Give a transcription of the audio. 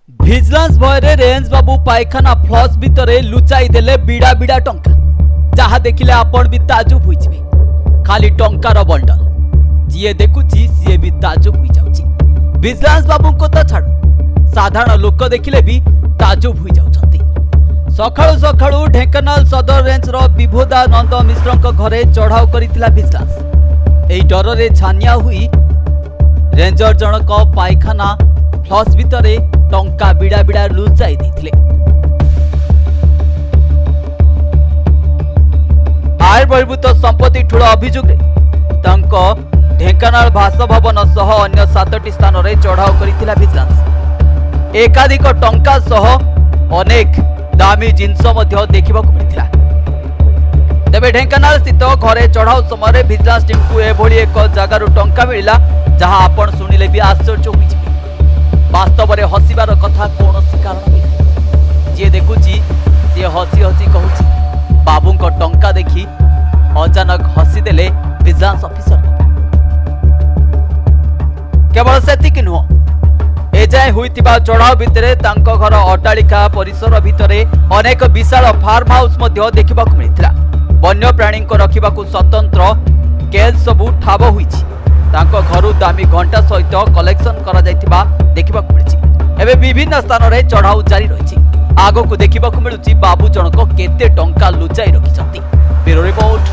Vigilance ଭୟରେ range ବାବୁ ପାଇଖାନା ଫ୍ଲସ୍ ଭିତରେ ଲୁଚାଇ ଦେଲେ ବିଡ଼ା ବିଡ଼ା ଟଙ୍କା। ଯାହା ଦେଖିଲେ ଆପଣ ବି ତାଜୁବ ହୋଇଯିବେ। ଖାଲି ଟଙ୍କାର ବଣ୍ଡଲ, ଯିଏ ଦେଖୁଛି ସିଏ ବି ତାଜୁବ ହୋଇଯାଉଛି। ଭିଜିଲାନ୍ସ ବାବୁଙ୍କୁ ତ ଛାଡ଼, ସାଧାରଣ ଲୋକ ଦେଖିଲେ ବି ତାଜୁବ ହୋଇଯାଉଛନ୍ତି। ସକାଳୁ ସକାଳୁ ଢେଙ୍କାନାଳ ସଦର ରେଞ୍ଜର ବିଭୋଦାନନ୍ଦ ମିଶ୍ରଙ୍କ ଘରେ ଚଢ଼ାଉ କରିଥିଲା ଭିଜିଲାନ୍ସ। ଏହି ଡରରେ ଛାନିଆ ହୋଇ ରେଞ୍ଜର ଜଣକ ପାଇଖାନା ଫ୍ଲସ୍ ଭିତରେ ଟଙ୍କା ବିଡ଼ା ବିଡ଼ା ଲୁଚାଇ ଦେଇଥିଲେ। ଆୟ ବହିର୍ଭୂତ ସମ୍ପତ୍ତି ଠୁଳ ଅଭିଯୋଗରେ ତାଙ୍କ ଢେଙ୍କାନାଳ ବାସଭବନ ସହ ଅନ୍ୟ 7ଟି ସ୍ଥାନରେ ଚଢ଼ାଉ କରିଥିଲା ଭିଜିଲାନ୍ସ। ଏକାଧିକ ଟଙ୍କା ସହ ଅନେକ ଦାମୀ ଜିନିଷ ମଧ୍ୟ ଦେଖିବାକୁ ମିଳିଥିଲା। ତେବେ ଢେଙ୍କାନାଳ ସ୍ଥିତ ଘରେ ଚଢ଼ାଉ ସମୟରେ ଭିଜିଲାନ୍ସ ଟିମ୍କୁ ଏଭଳି ଏକ ଜାଗାରୁ ଟଙ୍କା ମିଳିଲା, ଯାହା ଆପଣ ଶୁଣିଲେ ବି ଆଶ୍ଚର୍ଯ୍ୟ ହୋଇଯିବେ। ବାସ୍ତବରେ ହସିବାର କଥା କୌଣସି କାରଣ ନାହିଁ। ଯିଏ ଦେଖୁଛି ସିଏ ହସି ହସି କହୁଛି, ବାବୁଙ୍କ ଟଙ୍କା ଦେଖି ଅଚାନକ ହସିଦେଲେ ଭିଜିଲାନ୍ସ ଅଫିସର। କେବଳ ସେତିକି ନୁହଁ, ଏଯାଏ ହୋଇଥିବା ଚଢ଼ାଉ ଭିତରେ ତାଙ୍କ ଘର ଅଟ୍ଟାଳିକା ପରିସର ଭିତରେ ଅନେକ ବିଶାଳ ଫାର୍ମ ହାଉସ୍ ମଧ୍ୟ ଦେଖିବାକୁ ମିଳିଥିଲା। ବନ୍ୟପ୍ରାଣୀଙ୍କ ରଖିବାକୁ ସ୍ୱତନ୍ତ୍ର କେଜ୍ ସବୁ ଠାବ ହୋଇଛି। ତାଙ୍କ ଘରୁ ଦାମୀ ଘଣ୍ଟା ସହିତ କଲେକ୍ସନ କରାଯାଇଥିବା ଦେଖିବାକୁ ମିଳିଛି। ଏବେ ବିଭିନ୍ନ ସ୍ଥାନରେ ଚଢ଼ାଉ ଜାରି ରହିଛି। ଆଗକୁ ଦେଖିବାକୁ ମିଳୁଛି ବାବୁ ଜଣକ କେତେ ଟଙ୍କା ଲୁଚାଇ ରଖିଛନ୍ତି। Bureau report.